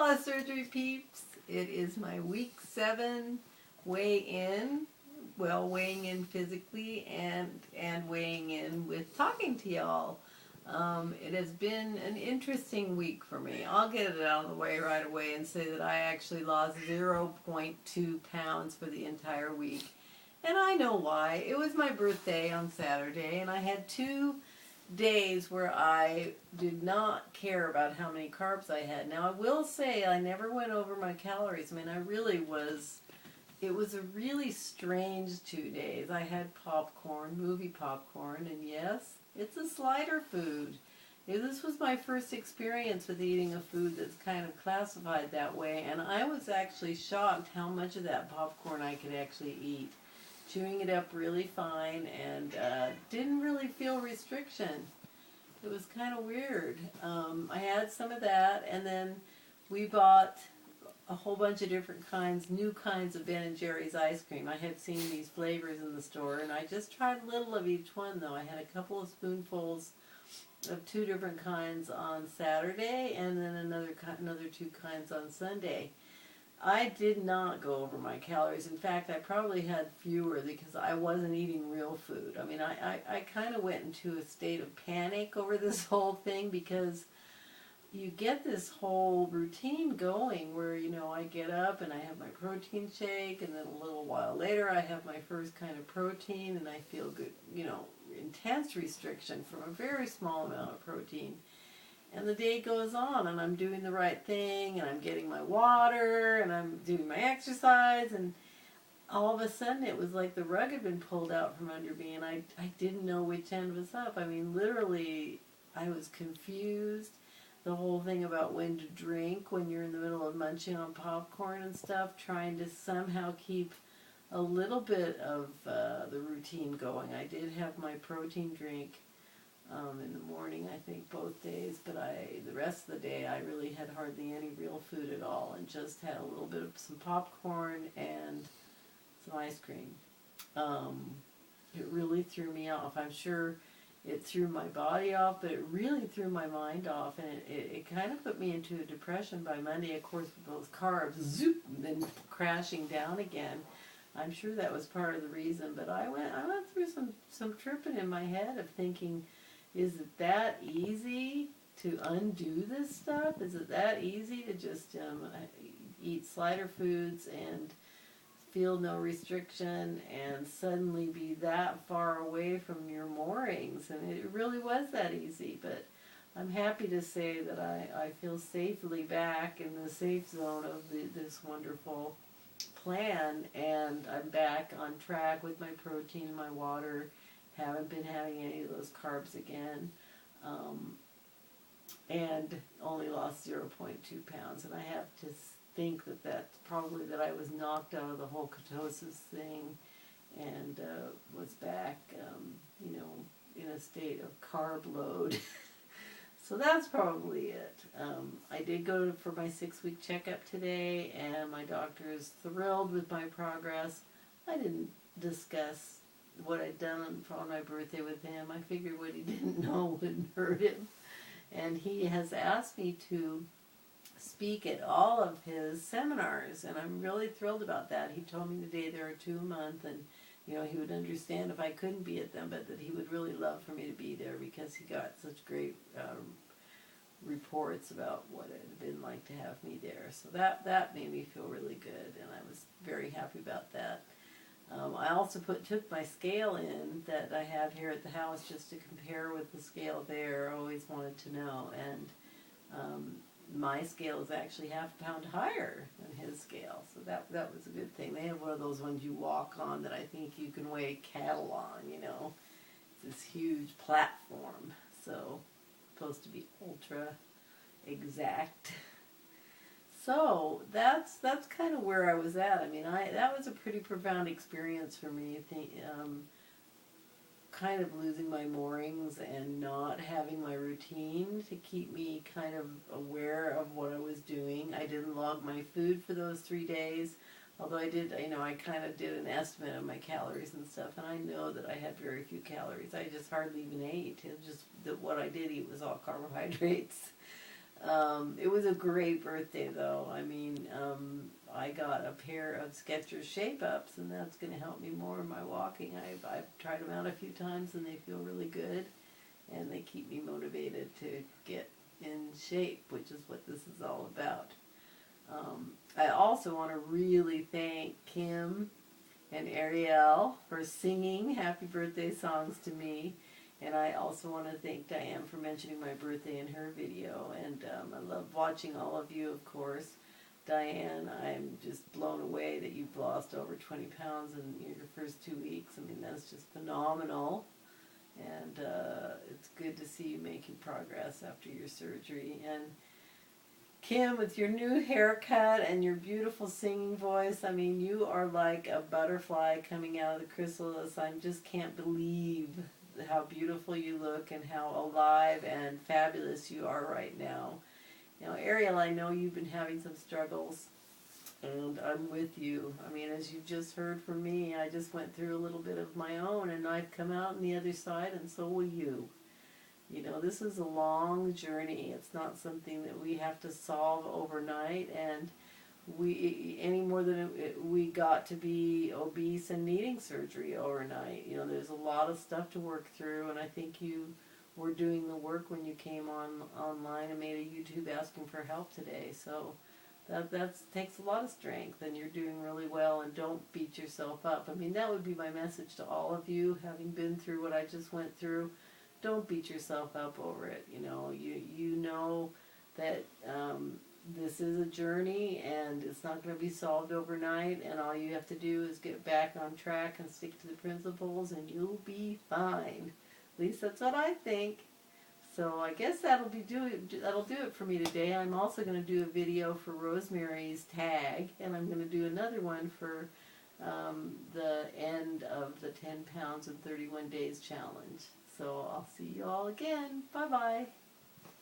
loss surgery peeps. It is my week 7 weigh-in. Well, weighing in physically and weighing in with talking to y'all. It has been an interesting week for me. I'll get it out of the way right away and say that I actually lost 0.2 pounds for the entire week. And I know why. It was my birthday on Saturday, and I had 2 days where I did not care about how many carbs I had. Now, I will say I never went over my calories. I mean, it was a really strange 2 days. I had popcorn, movie popcorn, and yes, it's a slider food. This was my first experience with eating a food that's kind of classified that way, and I was actually shocked how much of that popcorn I could actually eat. Chewing it up really fine and didn't really feel restriction. It was kind of weird. I had some of that, and then we bought a whole bunch of different kinds, new kinds of Ben & Jerry's ice cream. I had seen these flavors in the store, and I just tried a little of each one, though. I had a couple of spoonfuls of 2 different kinds on Saturday, and then another 2 kinds on Sunday. I did not go over my calories. In fact, I probably had fewer because I wasn't eating real food. I mean, I kind of went into a state of panic over this whole thing because you get this whole routine going where, I get up and I have my protein shake, and then a little while later I have my first kind of protein, and I feel good, intense restriction from a very small amount of protein. And the day goes on, and I'm doing the right thing, and I'm getting my water, and I'm doing my exercise, and all of a sudden it was like the rug had been pulled out from under me, and I didn't know which end was up. I mean, literally, I was confused. The whole thing about when to drink when you're in the middle of munching on popcorn and stuff, trying to somehow keep a little bit of the routine going. I did have my protein drink in the morning, I think, both days, but the rest of the day I really had hardly any real food at all, and just had a little bit of some popcorn and some ice cream. It really threw me off. I'm sure it threw my body off, but it really threw my mind off, and it kind of put me into a depression by Monday, of course, with those carbs, zoop, and then crashing down again. I'm sure that was part of the reason, but I went through some tripping in my head of thinking, is it that easy to undo this stuff? Is it that easy to just eat slider foods and feel no restriction and suddenly be that far away from your moorings? And it really was that easy, but I'm happy to say that I feel safely back in the safe zone of this wonderful plan, and I'm back on track with my protein and my water. Haven't been having any of those carbs again, and only lost 0.2 pounds. And I have to think that that's probably that I was knocked out of the whole ketosis thing, and was back, in a state of carb load. So that's probably it. I did go for my 6-week checkup today, and my doctor is thrilled with my progress. I didn't discuss what I'd done on my birthday with him. I figured what he didn't know wouldn't hurt him. And he has asked me to speak at all of his seminars, and I'm really thrilled about that. He told me today there are 2 a month, and he would understand if I couldn't be at them, but that he would really love for me to be there because he got such great reports about what it had been like to have me there. So that made me feel really good, and I was very happy about that. I also took my scale in that I have here at the house just to compare with the scale there. I always wanted to know, and my scale is actually half a pound higher than his scale, so that was a good thing. They have one of those ones you walk on that I think you can weigh cattle on, It's this huge platform, so supposed to be ultra exact. So that's kind of where I was at. I mean, that was a pretty profound experience for me. I think, kind of losing my moorings and not having my routine to keep me kind of aware of what I was doing. I didn't log my food for those 3 days, although I did, I kind of did an estimate of my calories and stuff, and I know that I had very few calories. I just hardly even ate. It was just that what I did eat was all carbohydrates. It was a great birthday, though. I mean, I got a pair of Skechers Shape-Ups, and that's going to help me more in my walking. I've tried them out a few times, and they feel really good, and they keep me motivated to get in shape, which is what this is all about. I also want to really thank Kim and Ariel for singing happy birthday songs to me. And I also want to thank Diane for mentioning my birthday in her video. And I love watching all of you, of course. Diane, I'm just blown away that you've lost over 20 pounds in your first 2 weeks. I mean, that's just phenomenal. And it's good to see you making progress after your surgery. And Kim, with your new haircut and your beautiful singing voice, I mean, you are like a butterfly coming out of the chrysalis. I just can't believe how beautiful you look and how alive and fabulous you are right now. Now, Ariel, I know you've been having some struggles, and I'm with you. I mean, as you've just heard from me, I just went through a little bit of my own, and I've come out on the other side, and so will you. You know, this is a long journey. It's not something that we have to solve overnight, and we any more than we got to be obese and needing surgery overnight. You know, there's a lot of stuff to work through, and I think you were doing the work when you came online and made a YouTube asking for help today. So that takes a lot of strength, and you're doing really well, and don't beat yourself up. I mean, that would be my message to all of you, having been through what I just went through. Don't beat yourself up over it. You know, you know that this is a journey, and it's not going to be solved overnight, and all you have to do is get back on track and stick to the principles, and you'll be fine. At least that's what I think. So I guess that'll do it for me today. I'm also going to do a video for Rosemary's tag, and I'm going to do another one for the end of the 10 pounds in 31 days challenge. So I'll see you all again. Bye-bye.